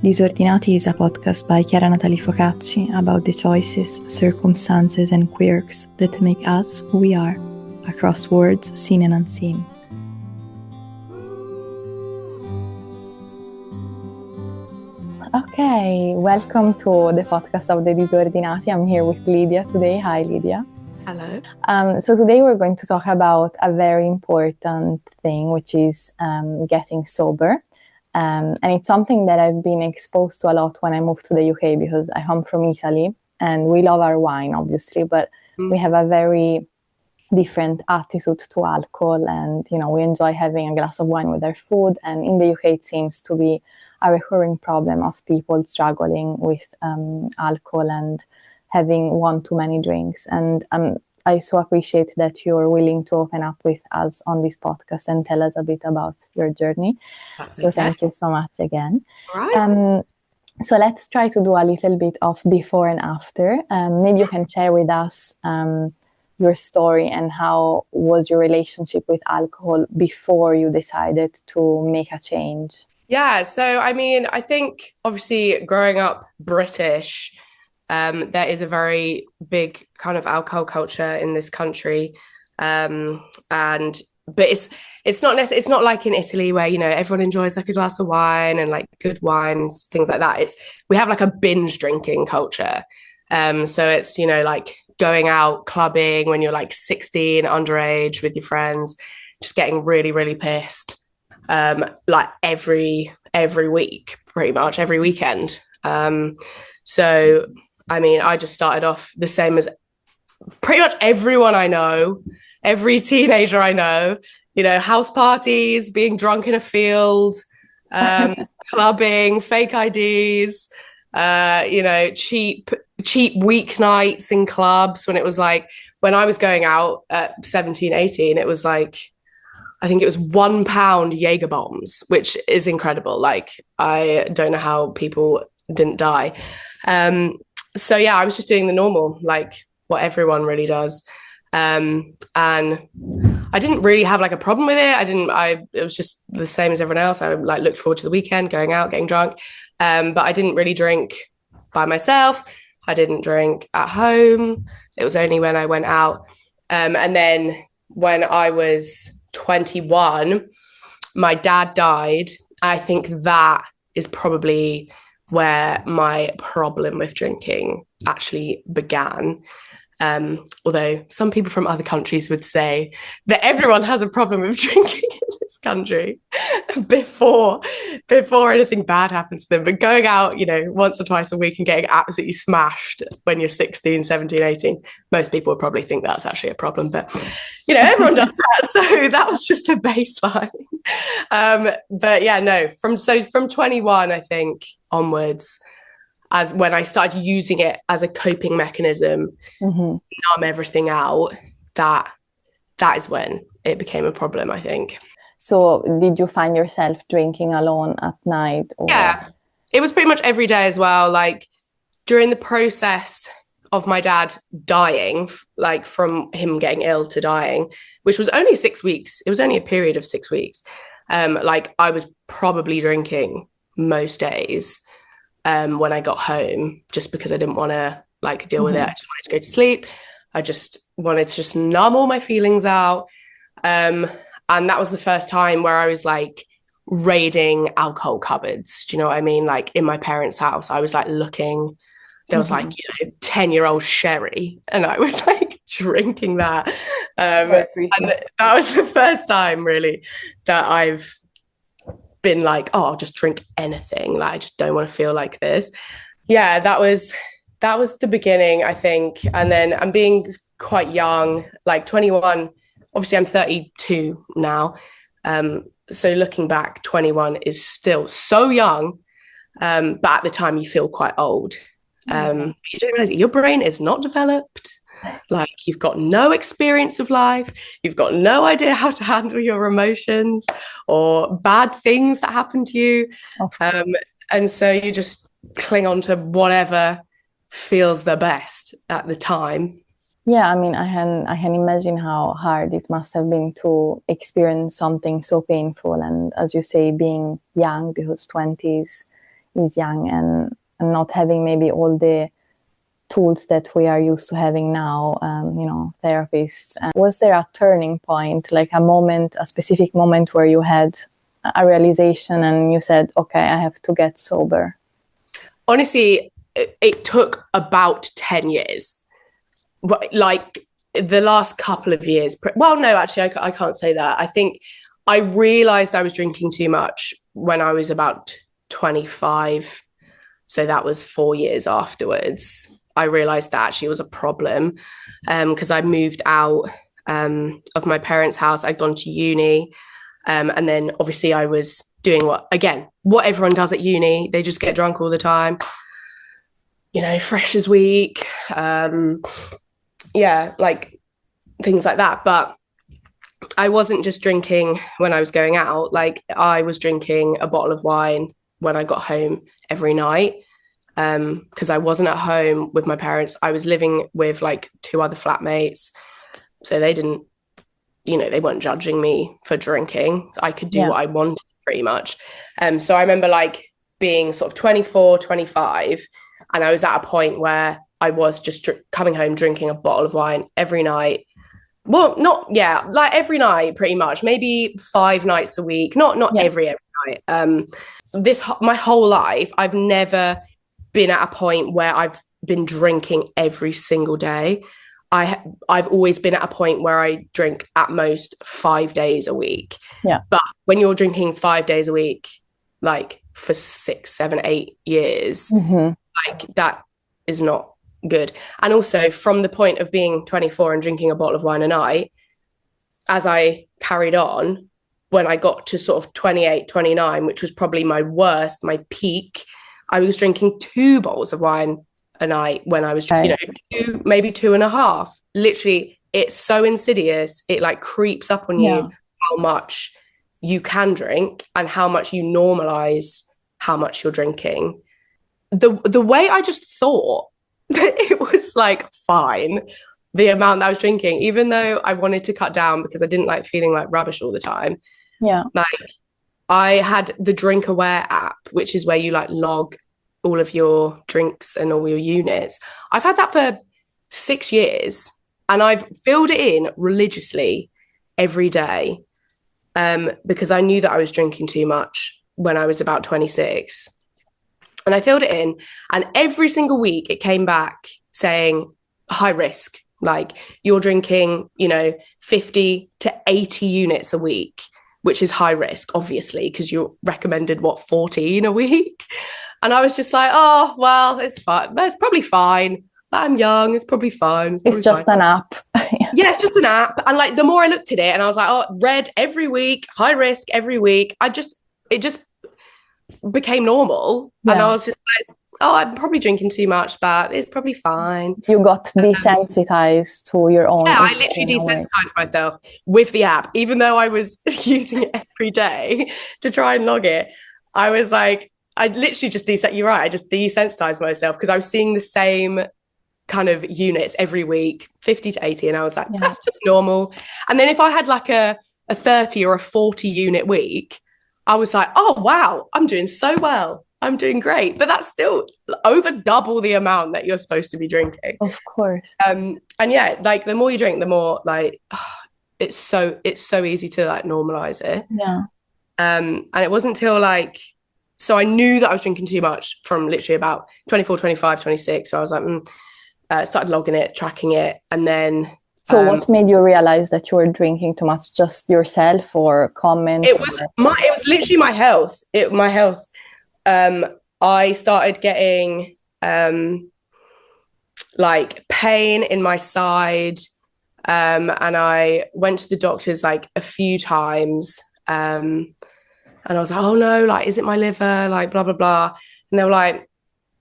Disordinati is a podcast by Chiara Natalie Focacci about the choices, circumstances, and quirks that make us who we are, across words seen and unseen. Okay, welcome to the podcast of the Disordinati. I'm here with Lydia today. Hi, Lydia. Hello. So today we're going to talk about a very important thing, which is getting sober. And it's something that I've been exposed to a lot when I moved to the UK, because I come from Italy and we love our wine, obviously, but we have a very different attitude to alcohol, and we enjoy having a glass of wine with our food. And in the UK, it seems to be a recurring problem of people struggling with alcohol and having one too many drinks. And I so appreciate that you're willing to open up with us on this podcast and tell us a bit about your journey. So thank you so much again. All right. So let's try to do a little bit of before and after. Maybe you can share with us your story and how was your relationship with alcohol before you decided to make a change? Yeah, so I think obviously growing up British, there is a very big kind of alcohol culture in this country, but it's not like in Italy where everyone enjoys like a glass of wine and like good wines, things like that. We have like a binge drinking culture, so it's like going out clubbing when you're like 16, underage with your friends, just getting really, really pissed, like every week, pretty much every weekend. So I just started off the same as pretty much everyone I know, every teenager I know, house parties, being drunk in a field, clubbing, fake IDs, cheap weeknights in clubs when I was going out at 17, 18, it was like, I think it was £1 Jaeger bombs, which is incredible. Like, I don't know how people didn't die. So yeah, I was just doing the normal, like what everyone really does. And I didn't really have like a problem with it. It was just the same as everyone else. I like looked forward to the weekend, going out, getting drunk. But I didn't really drink by myself. I didn't drink at home. It was only when I went out. And then when I was 21, my dad died. I think that is probably where my problem with drinking actually began. Although some people from other countries would say that everyone has a problem with drinking in this country before anything bad happens to them. But going out, once or twice a week and getting absolutely smashed when you're 16, 17, 18, most people would probably think that's actually a problem. But, everyone does that. So that was just the baseline. But yeah, no, from 21, I think, onwards, as when I started using it as a coping mechanism, numb everything out, that is when it became a problem, I think. So did you find yourself drinking alone at night? Or... Yeah, it was pretty much every day as well. Like during the process of my dad dying, like from him getting ill to dying, which was only 6 weeks. It was only a period of 6 weeks. Like I was probably drinking most days when I got home, just because I didn't want to like deal with it. I just wanted to go to sleep. I just wanted to just numb all my feelings out. And that was the first time where I was like raiding alcohol cupboards. Do you know what I mean? Like in my parents' house, I was like looking, there was like, 10-year-old sherry, and I was like drinking that. And that was the first time really that I've been like, oh, I'll just drink anything. Like, I just don't want to feel like this. Yeah, that was the beginning, I think. And then I'm being quite young, like 21. Obviously, I'm 32 now. So looking back, 21 is still so young. But at the time, you feel quite old. You don't realize your brain is not developed. Like, you've got no experience of life. You've got no idea how to handle your emotions or bad things that happen to you. And so you just cling on to whatever feels the best at the time. Yeah, I mean, I can imagine how hard it must have been to experience something so painful. And as you say, being young, because 20s is young, and not having maybe all the tools that we are used to having now, therapists. Was there a turning point, like a specific moment where you had a realization and you said, okay, I have to get sober? Honestly, it took about 10 years. Like the last couple of years. Well, no, actually, I can't say that. I think I realized I was drinking too much when I was about 25. So that was 4 years afterwards. I realized that actually was a problem because I moved out of my parents' house. I'd gone to uni. And then obviously I was doing what everyone does at uni. They just get drunk all the time. Freshers week. Like things like that. But I wasn't just drinking when I was going out. Like I was drinking a bottle of wine when I got home every night. Because I wasn't at home with my parents. I was living with like 2 other flatmates. So they didn't, they weren't judging me for drinking. I could do what I wanted pretty much. So I remember like being sort of 24, 25, and I was at a point where I was just coming home drinking a bottle of wine every night. Well, like every night pretty much, maybe 5 nights a week, not every night. My whole life, I've never been at a point where I've been drinking every single day. I've always been at a point where I drink at most 5 days a week. Yeah. But when you're drinking 5 days a week, like for 6, 7, 8 years, like that is not good. And also from the point of being 24 and drinking a bottle of wine a night, as I carried on, when I got to sort of 28, 29, which was probably my worst, my peak, I was drinking 2 bottles of wine a night when I was, 2, maybe 2.5. Literally, it's so insidious. It like creeps up on you how much you can drink and how much you normalize how much you're drinking. The way I just thought that it was like fine, the amount that I was drinking, even though I wanted to cut down because I didn't like feeling like rubbish all the time. Yeah. Like I had the Drink Aware app, which is where you like log all of your drinks and all your units. I've had that for 6 years and I've filled it in religiously every day because I knew that I was drinking too much when I was about 26. And I filled it in and every single week it came back saying high risk, like you're drinking, 50 to 80 units a week, which is high risk, obviously, because you're recommended, 14 a week? And I was just like, oh, well, it's fine. It's probably fine. I'm young. It's probably fine. It's just an app. Yeah, it's just an app. And like the more I looked at it and I was like, oh, red every week, high risk every week. It just became normal. Yeah. And I was just like, oh, I'm probably drinking too much, but it's probably fine. You got desensitized to your own. Yeah, I literally desensitized myself with the app, even though I was using it every day to try and log it. I was like, I literally just you're right. I just desensitized myself because I was seeing the same kind of units every week, 50 to 80. And I was like, that's just normal. And then if I had like a 30 or a 40 unit week, I was like, oh, wow, I'm doing so well. I'm doing great. But that's still over double the amount that you're supposed to be drinking. Of course. And yeah, like the more you drink, the more like it's so easy to like normalize it. Yeah. And it wasn't until like, so I knew that I was drinking too much from literally about 24, 25, 26. So I was like, started logging it, tracking it. And then. So what made you realize that you were drinking too much? Just yourself or comments? It was literally my health. My health. I started getting like pain in my side. And I went to the doctors like a few times. And I was like, oh no, like, is it my liver? Like, blah, blah, blah. And they were like,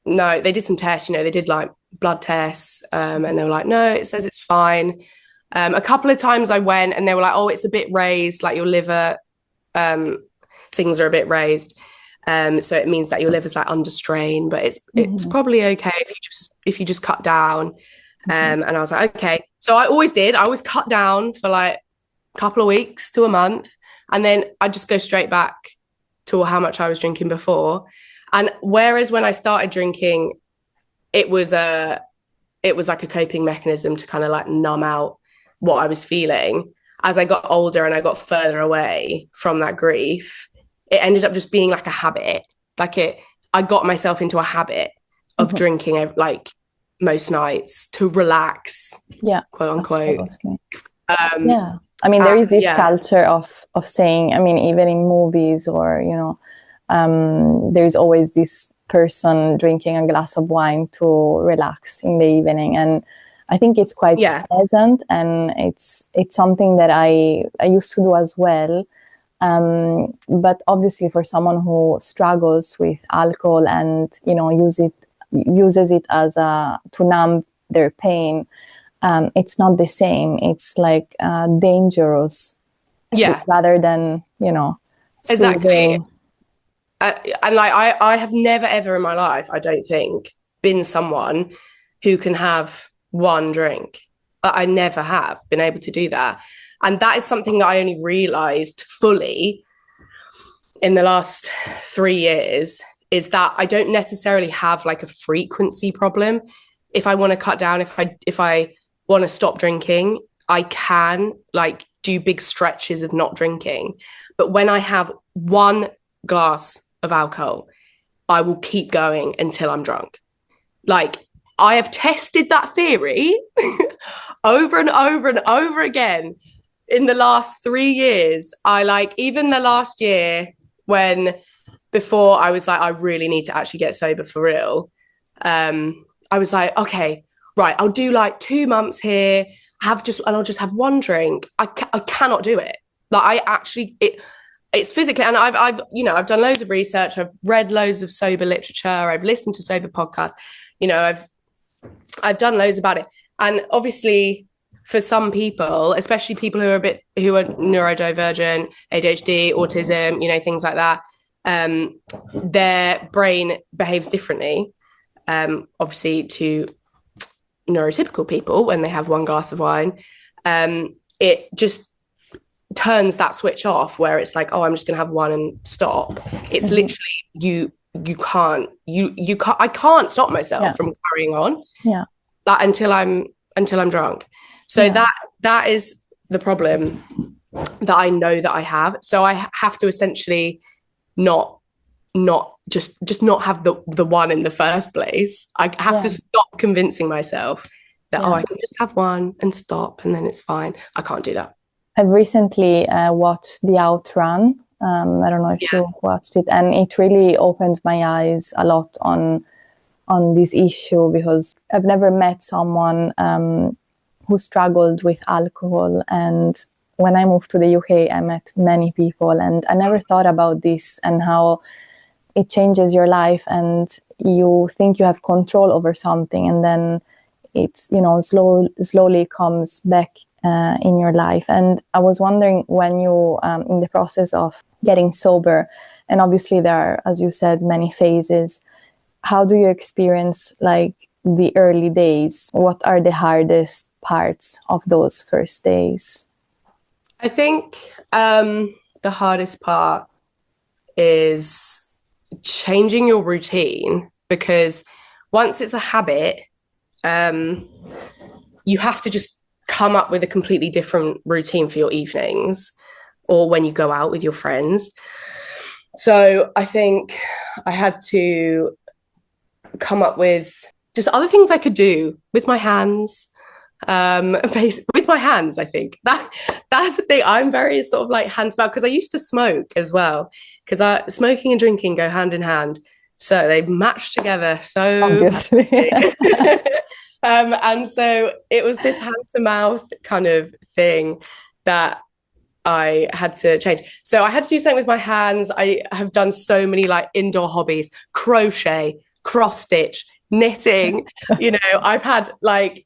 no, they did some tests, they did like blood tests. And they were like, no, it says it's fine. A couple of times I went and they were like, oh, it's a bit raised, like your liver, things are a bit raised. So it means that your liver's like under strain, but it's probably okay if you just cut down. And I was like, okay. So I always cut down for like a couple of weeks to a month. And then I'd just go straight back to how much I was drinking before. And whereas when I started drinking, it was like a coping mechanism to kind of like numb out what I was feeling. As I got older and I got further away from that grief, it ended up just being like a habit. I got myself into a habit of drinking like most nights to relax, quote unquote. Yeah. I mean, there is this culture of saying, I mean, even in movies or, you know, there's always this person drinking a glass of wine to relax in the evening. And I think it's quite pleasant, and it's something that I used to do as well. But obviously for someone who struggles with alcohol and, you know, uses it as to numb their pain, it's not the same. It's like dangerous, rather than, you know, exactly. soothing. And like I have never ever in my life, I don't think, been someone who can have one drink. I never have been able to do that. And that is something that I only realized fully in the last 3 years, is that I don't necessarily have like a frequency problem. If I want to cut down, if I want to stop drinking, I can like do big stretches of not drinking. But when I have one glass of alcohol, I will keep going until I'm drunk. Like, I have tested that theory over and over and over again in the last 3 years. Even the last year, before I was like, I really need to actually get sober for real. I was like, okay, right, I'll do like 2 months here, and I'll just have one drink. I cannot do it. Like, it's physically, and I've done loads of research. I've read loads of sober literature. I've listened to sober podcasts. You know, I've done loads about it. And obviously for some people, especially people who are neurodivergent, ADHD, autism, you know, things like that, their brain behaves differently, obviously, to neurotypical people when they have one glass of wine. It just turns that switch off where it's like, oh, I'm just gonna have one and stop. It's literally I can't stop myself from carrying on until I'm drunk. So that is the problem that I know that I have. So I have to essentially not just not have the one in the first place. I have to stop convincing myself that I can just have one and stop and then it's fine. I can't do that. I've recently watched The Outrun. I don't know if you watched it, and it really opened my eyes a lot on this issue, because I've never met someone who struggled with alcohol. And when I moved to the UK, I met many people, and I never thought about this and how it changes your life, and you think you have control over something, and then it's, you know, slowly comes back in your life. And I was wondering, when you in the process of getting sober, and obviously there are, as you said, many phases, how do you experience like the early days? What are the hardest parts of those first days? I think the hardest part is changing your routine, because once it's a habit, you have to just come up with a completely different routine for your evenings or when you go out with your friends. So I think I had to come up with just other things I could do with my hands. With my hands, I think that's the thing. I'm very sort of like hands about, because I used to smoke as well, because smoking and drinking go hand in hand, so they match together so obviously. And so it was this hand to mouth kind of thing that I had to change. So I had to do something with my hands. I have done so many like indoor hobbies: crochet, cross stitch, knitting. You know, I've had like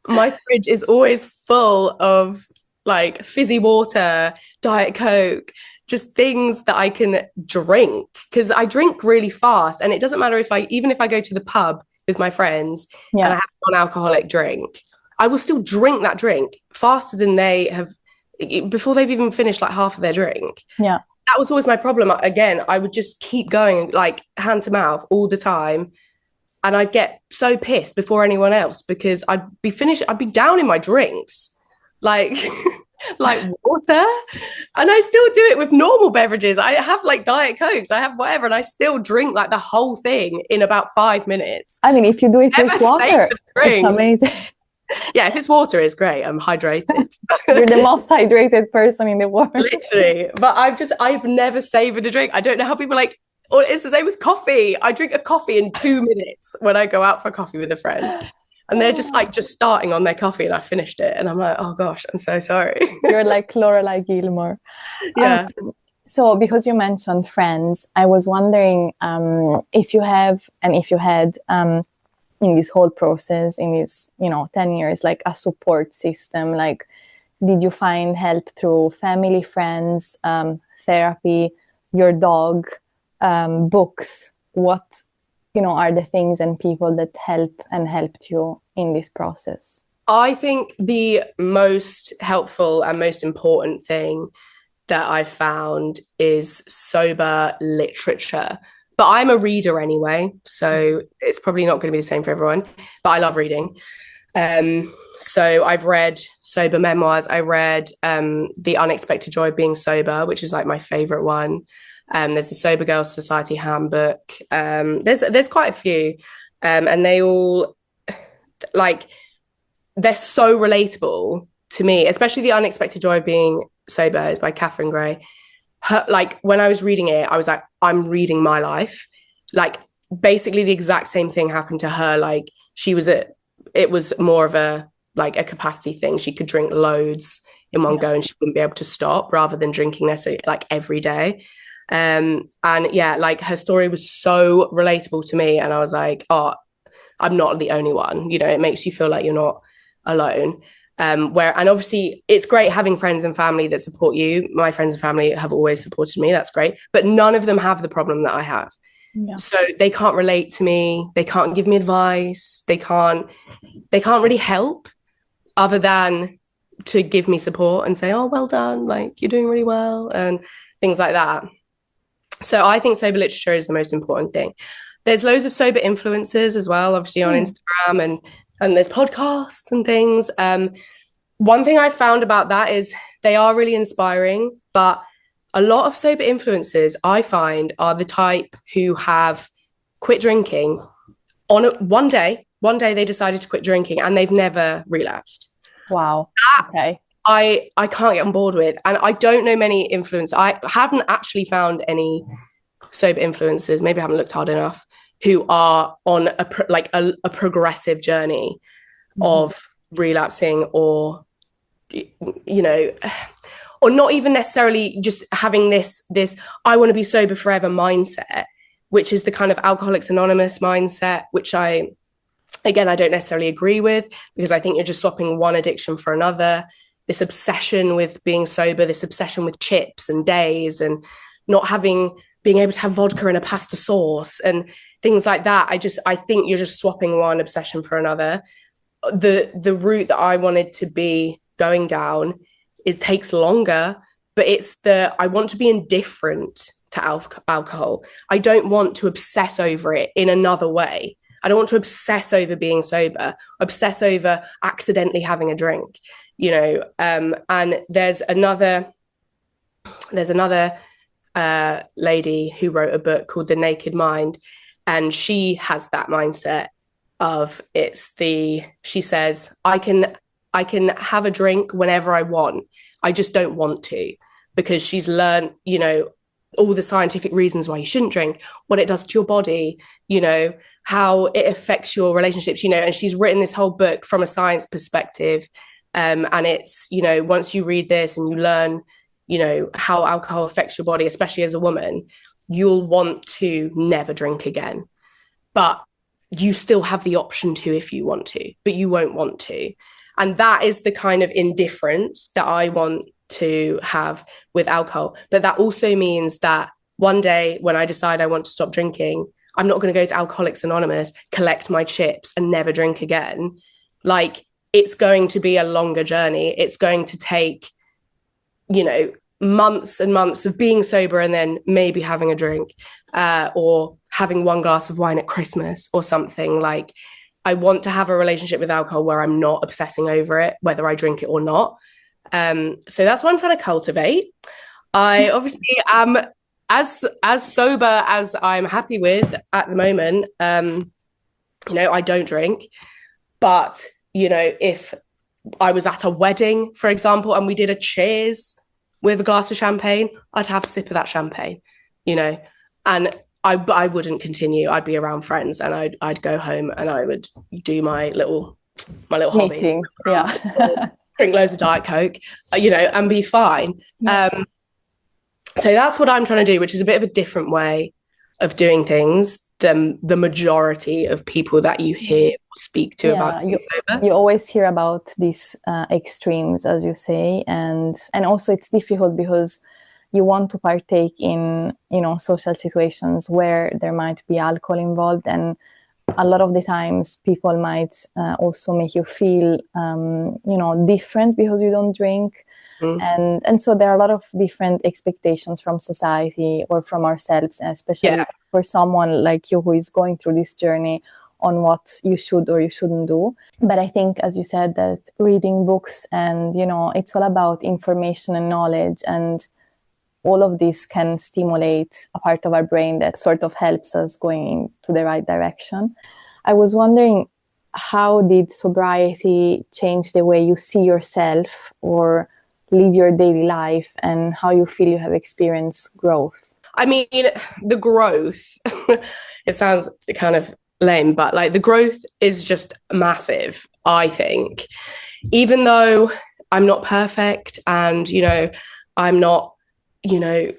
my fridge is always full of like fizzy water, Diet Coke, just things that I can drink, because I drink really fast. And it doesn't matter even if I go to the pub with my friends and I have a non-alcoholic drink, I will still drink that drink faster than they have before they've even finished like half of their drink. Yeah. that was always my problem. Again, I would just keep going like hand to mouth all the time. And I'd get so pissed before anyone else because I'd be down in my drinks, like like water. And I still do it with normal beverages. I have like Diet Cokes, I have whatever, and I still drink like the whole thing in about 5 minutes. I mean, if you do it with Never save water, the it's drink. amazing. Yeah, if it's water, it's great. I'm hydrated. You're the most hydrated person in the world. Literally. But I've never savored a drink. I don't know how people like, or it's the same with coffee. I drink a coffee in 2 minutes when I go out for coffee with a friend. And they're just starting on their coffee and I finished it. And I'm like, oh gosh, I'm so sorry. You're like Lorelai Gilmore. Yeah. So because you mentioned friends, I was wondering if you have, and if you had in this whole process, in this, 10 years, like a support system, like did you find help through family, friends, therapy, your dog, books? What, are the things and people that helped you in this process? I think the most helpful and most important thing that I've found is sober literature. But I'm a reader anyway, so it's probably not going to be the same for everyone. But I love reading. So I've read sober memoirs. I read The Unexpected Joy of Being Sober, which is like my favorite one. There's the Sober Girls Society Handbook. There's quite a few, and they all like they're so relatable to me, especially The Unexpected Joy of Being Sober is by Catherine Gray. Like when I was reading it, I was like, I'm reading my life. Like basically the exact same thing happened to her. Like it was more of a capacity thing. She could drink loads in one go and she wouldn't be able to stop, rather than drinking necessarily like every day. And yeah, like her story was so relatable to me. And I was like, oh, I'm not the only one. It makes you feel like you're not alone. And obviously it's great having friends and family that support you. My friends and family have always supported me. That's great. But none of them have the problem that I have. Yeah. So they can't relate to me. They can't give me advice. They can't really help other than to give me support and say, oh, well done. Like you're doing really well and things like that. So I think sober literature is the most important thing. There's loads of sober influencers as well, obviously on Instagram and there's podcasts and things. One thing I found about that is they are really inspiring, but a lot of sober influencers I find are the type who have quit drinking on one day. One day they decided to quit drinking and they've never relapsed. Wow. Okay. I can't get on board with. And I don't know many influencers. I haven't actually found any sober influencers, maybe I haven't looked hard enough, who are on a progressive journey of relapsing or or not even necessarily just having this I want to be sober forever mindset, which is the kind of Alcoholics Anonymous mindset, which I don't necessarily agree with, because I think you're just swapping one addiction for another. This obsession with being sober, this obsession with chips and days and not being able to have vodka in a pasta sauce and things like that. I think you're just swapping one obsession for another. The route that I wanted to be going down, it takes longer, but I want to be indifferent to alcohol. I don't want to obsess over it in another way. I don't want to obsess over being sober, obsess over accidentally having a drink, and there's another lady who wrote a book called The Naked Mind, and she has that mindset of she says, I can have a drink whenever I want. I just don't want to, because she's learned, all the scientific reasons why you shouldn't drink, what it does to your body, how it affects your relationships, and she's written this whole book from a science perspective. And it's, once you read this and you learn, how alcohol affects your body, especially as a woman, you'll want to never drink again. But you still have the option to if you want to, but you won't want to. And that is the kind of indifference that I want to have with alcohol. But that also means that one day when I decide I want to stop drinking, I'm not going to go to Alcoholics Anonymous, collect my chips and never drink again. Like, it's going to be a longer journey. It's going to take, months and months of being sober and then maybe having a drink, or having one glass of wine at Christmas or something. Like, I want to have a relationship with alcohol where I'm not obsessing over it, whether I drink it or not. So that's what I'm trying to cultivate. I obviously am as sober as I'm happy with at the moment. I don't drink, but if I was at a wedding, for example, and we did a cheers with a glass of champagne, I'd have a sip of that champagne, and I wouldn't continue. I'd be around friends, and I'd go home and I would do my little hobby. Meeting, yeah. Drink loads of Diet Coke, and be fine. So that's what I'm trying to do, which is a bit of a different way of doing things than the majority of people that you hear speak to about being sober. You always hear about these extremes, as you say, and also it's difficult because you want to partake in social situations where there might be alcohol involved, and a lot of the times people might also make you feel different because you don't drink. And so there are a lot of different expectations from society or from ourselves, especially for someone like you who is going through this journey on what you should or you shouldn't do. But I think, as you said, that reading books and, it's all about information and knowledge, and all of this can stimulate a part of our brain that sort of helps us going to the right direction. I was wondering, how did sobriety change the way you see yourself or live your daily life, and how you feel you have experienced growth? I mean, the growth, it sounds kind of lame, but like the growth is just massive, I think. Even though I'm not perfect and, I'm not, a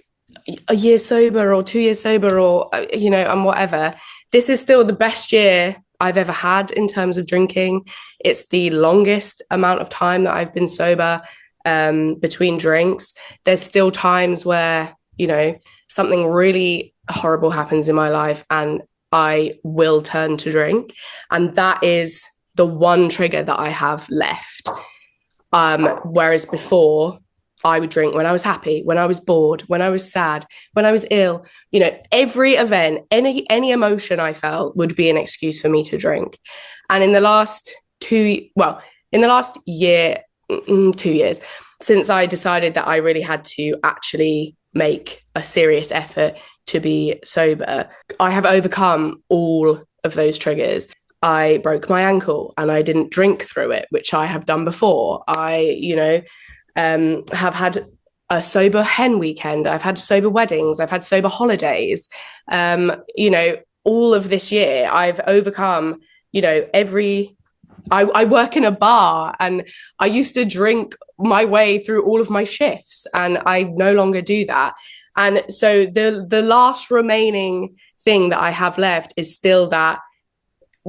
year sober or 2 years sober or, and whatever, this is still the best year I've ever had in terms of drinking. It's the longest amount of time that I've been sober. Between drinks, there's still times where something really horrible happens in my life and I will turn to drink, and that is the one trigger that I have left. Whereas before, I would drink when I was happy, when I was bored, when I was sad, when I was ill. Every event, any emotion I felt would be an excuse for me to drink. And in the last year, 2 years, since I decided that I really had to actually make a serious effort to be sober, I have overcome all of those triggers. I broke my ankle and I didn't drink through it, which I have done before. I, have had a sober hen weekend. I've had sober weddings. I've had sober holidays. All of this year, I've overcome, I work in a bar and I used to drink my way through all of my shifts, and I no longer do that. And so the last remaining thing that I have left is still that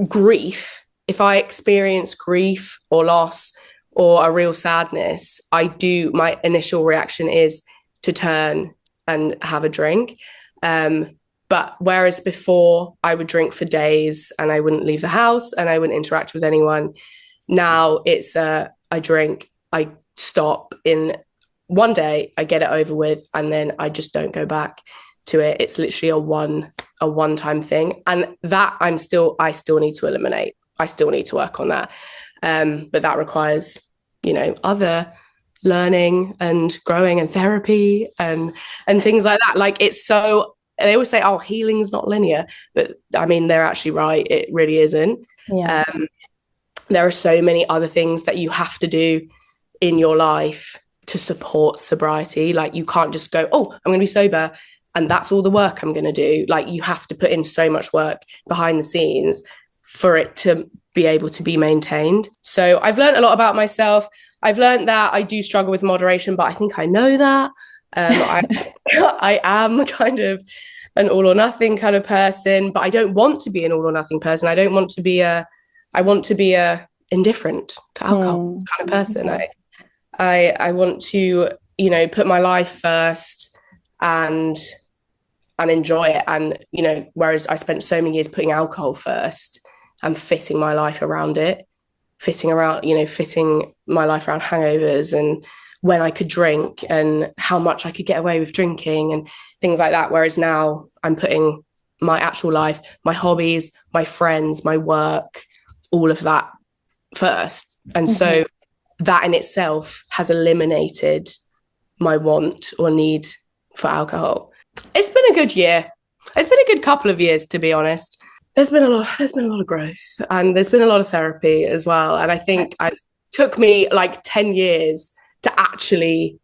grief. If I experience grief or loss or a real sadness, my initial reaction is to turn and have a drink. But whereas before I would drink for days and I wouldn't leave the house and I wouldn't interact with anyone, now it's I drink, I stop in one day, I get it over with, and then I just don't go back to it. It's literally a one-time thing. And that I still need to eliminate. I still need to work on that. But that requires, other learning and growing and therapy and things like that. Like, it's so, they always say, oh, healing's not linear, but I mean, they're actually right. It really isn't. Yeah. There are so many other things that you have to do in your life to support sobriety. Like, you can't just go, oh, I'm going to be sober and that's all the work I'm going to do. Like, you have to put in so much work behind the scenes for it to be able to be maintained. So I've learned a lot about myself. I've learned that I do struggle with moderation, but I think I know that. I am kind of an all or nothing kind of person, but I don't want to be an all or nothing person. I want to be a indifferent to alcohol kind of person. I want to, put my life first and enjoy it. And, whereas I spent so many years putting alcohol first and fitting my life around it, fitting my life around hangovers and when I could drink and how much I could get away with drinking and things like that. Whereas now I'm putting my actual life, my hobbies, my friends, my work, all of that first. And so that in itself has eliminated my want or need for alcohol. It's been a good year. It's been a good couple of years, to be honest. There's been a lot of growth, and there's been a lot of therapy as well. And I think it took me like 10 years to actually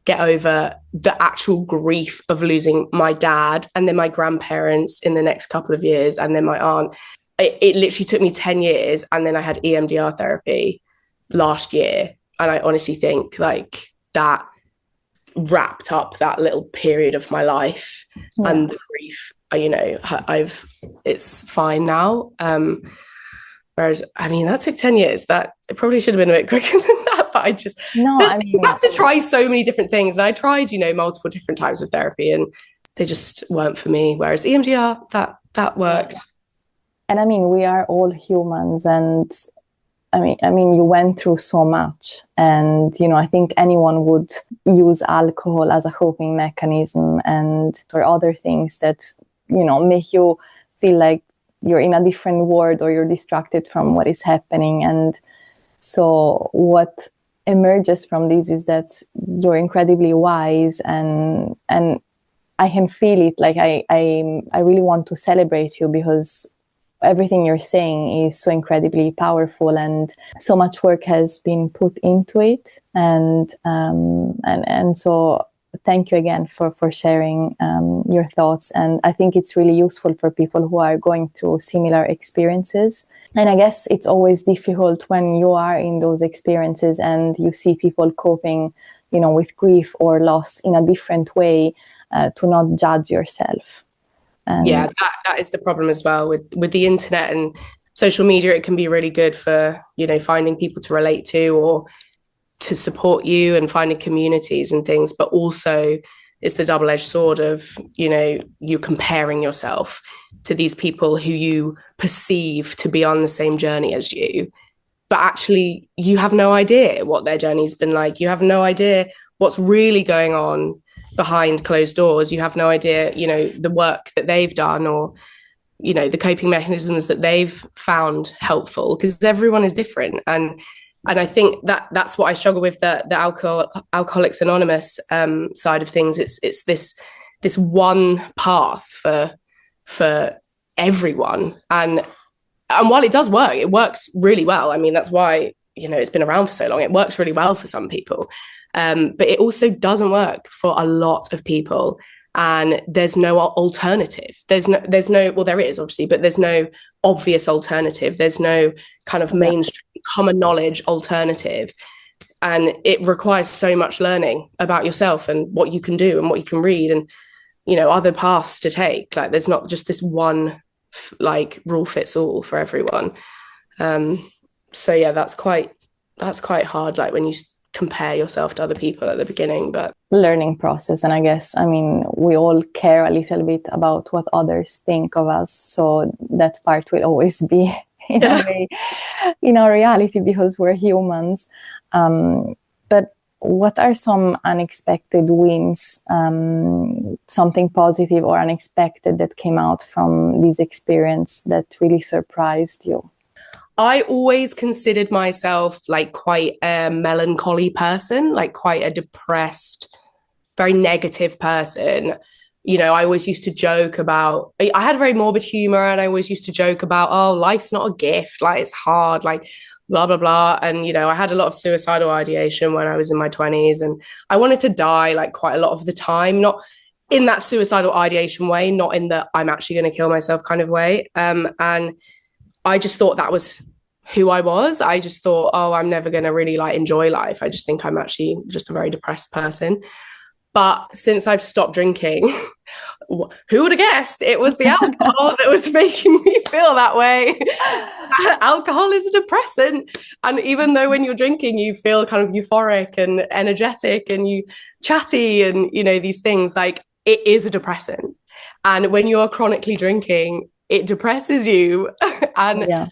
get over the actual grief of losing my dad and then my grandparents in the next couple of years and then my aunt. It literally took me 10 years, and then I had EMDR therapy last year. And I honestly think like that wrapped up that little period of my life and the grief, you know, it's fine now. Whereas, I mean, that took 10 years. That it probably should have been a bit quicker than that, but you have to try so many different things. And I tried, you know, multiple different types of therapy and they just weren't for me. Whereas EMDR, that worked. And I mean, we are all humans, and I mean, you went through so much, and, you know, I think anyone would use alcohol as a coping mechanism and or other things that, you know, make you feel like you're in a different world or you're distracted from what is happening. And so what emerges from this is that you're incredibly wise, and I can feel it. Like I really want to celebrate you, because everything you're saying is so incredibly powerful, and so much work has been put into it. And so thank you again for sharing your thoughts. And I think it's really useful for people who are going through similar experiences. And I guess it's always difficult when you are in those experiences and you see people coping, you know, with grief or loss in a different way, to not judge yourself. And yeah, that is the problem as well with the internet and social media. It can be really good for, you know, finding people to relate to or to support you and finding communities and things, but also it's the double-edged sword of, you know, you comparing yourself to these people who you perceive to be on the same journey as you, but actually you have no idea what their journey's been like. You have no idea what's really going on behind closed doors. You have no idea, you know, the work that they've done or, you know, the coping mechanisms that they've found helpful, because everyone is different. And I think that's what I struggle with, the Alcoholics Anonymous side of things. It's this one path for everyone. And while it does work, it works really well. I mean, that's why, you know, it's been around for so long. It works really well for some people. But it also doesn't work for a lot of people. And there's no alternative. There's no, well, there is obviously, but there's no obvious alternative. There's no kind of mainstream common knowledge alternative. And it requires so much learning about yourself and what you can do and what you can read and, you know, other paths to take. Like there's not just this one like rule fits all for everyone. So yeah, that's quite hard. Like when you compare yourself to other people at the beginning, but learning process. And I guess, I mean, we all care a little bit about what others think of us, so that part will always be in a way in our reality, because we're humans. But what are some unexpected wins, something positive or unexpected that came out from this experience that really surprised you? I always considered myself like quite a melancholy person, like quite a depressed, very negative person. You know, I always used to joke about, I had very morbid humor, and I always used to joke about, oh, life's not a gift, like it's hard, like blah, blah, blah. And, you know, I had a lot of suicidal ideation when I was in my 20s, and I wanted to die like quite a lot of the time, not in that suicidal ideation way, not in the I'm actually going to kill myself kind of way. And I just thought that was who I was. I just thought, oh, I'm never going to really like enjoy life. I just think I'm actually just a very depressed person. But since I've stopped drinking, who would have guessed it was the alcohol that was making me feel that way? Alcohol is a depressant. And even though when you're drinking, you feel kind of euphoric and energetic and you chatty and, you know, these things, like it is a depressant. And when you're chronically drinking, it depresses you. And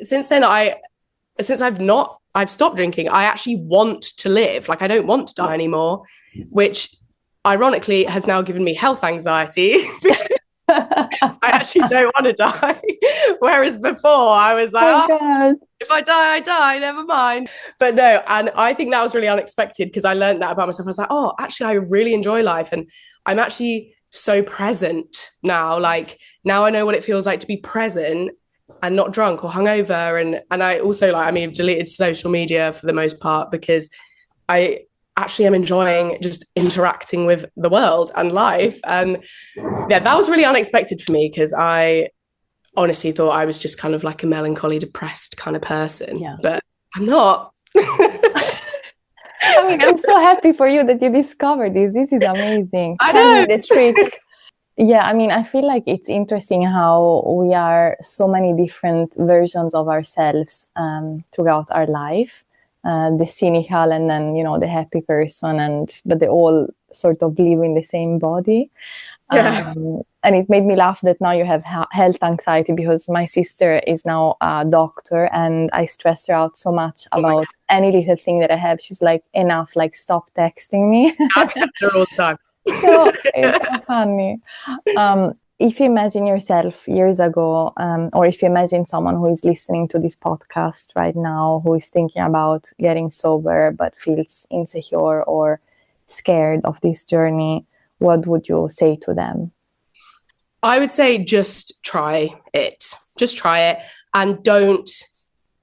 since I've not I've stopped drinking, I actually want to live. Like, I don't want to die anymore, which ironically has now given me health anxiety. I actually don't want to die. Whereas before I was like, oh, if I die, I die, never mind. But no, and I think that was really unexpected because I learned that about myself. I was like, oh, actually, I really enjoy life. And I'm actually so present now. Like, now I know what it feels like to be present and not drunk or hungover. And I also, like, I mean, I've deleted social media for the most part because I actually am enjoying just interacting with the world and life. And yeah, that was really unexpected for me because I honestly thought I was just kind of like a melancholy, depressed kind of person. Yeah. But I'm not. I mean, I'm so happy for you that you discovered this. This is amazing. I Tell know. me the trick. Yeah, I mean, I feel like it's interesting how we are so many different versions of ourselves throughout our life. The cynical and then, you know, the happy person, but they all sort of live in the same body. Yeah. And it made me laugh that now you have health anxiety because my sister is now a doctor and I stress her out so much about any little thing that I have. She's like, enough, like, stop texting me. I text her all the time. So it's so funny. If you imagine yourself years ago, or if you imagine someone who is listening to this podcast right now, who is thinking about getting sober but feels insecure or scared of this journey, what would you say to them? I would say just try it. Just try it, and don't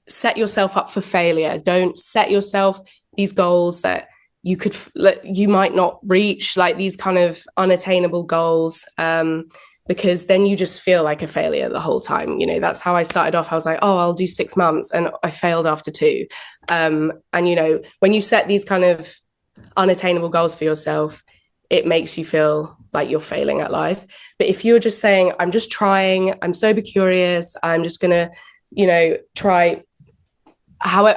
set yourself up for failure. Don't set yourself these goals that you might not reach, like these kind of unattainable goals, because then you just feel like a failure the whole time. You know, that's how I started off. I was like, oh, I'll do 6 months, and I failed after 2. And you know, when you set these kind of unattainable goals for yourself, it makes you feel like you're failing at life. But if you're just saying, I'm just trying, I'm sober curious, I'm just gonna, you know, try however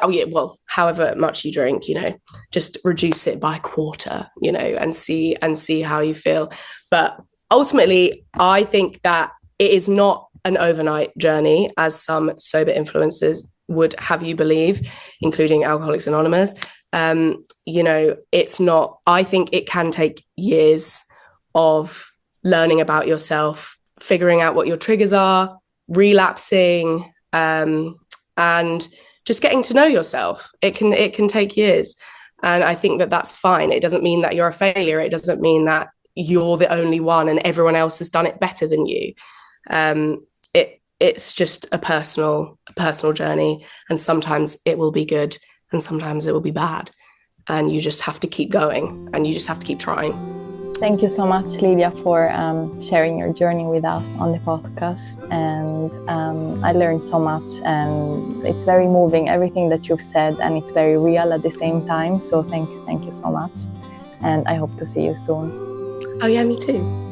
much you drink, you know, just reduce it by a quarter, you know, and see how you feel. But ultimately, I think that it is not an overnight journey, as some sober influencers would have you believe, including Alcoholics Anonymous. You know, it's not. I think it can take years of learning about yourself, figuring out what your triggers are, relapsing, and just getting to know yourself. It can take years. And I think that that's fine. It doesn't mean that you're a failure. It doesn't mean that you're the only one and everyone else has done it better than you. It's just a personal journey. And sometimes it will be good and sometimes it will be bad. And you just have to keep going and you just have to keep trying. Thank you so much, Lydia, for sharing your journey with us on the podcast. And I learned so much, and it's very moving, everything that you've said, and it's very real at the same time. So thank you so much. And I hope to see you soon. Oh yeah, me too.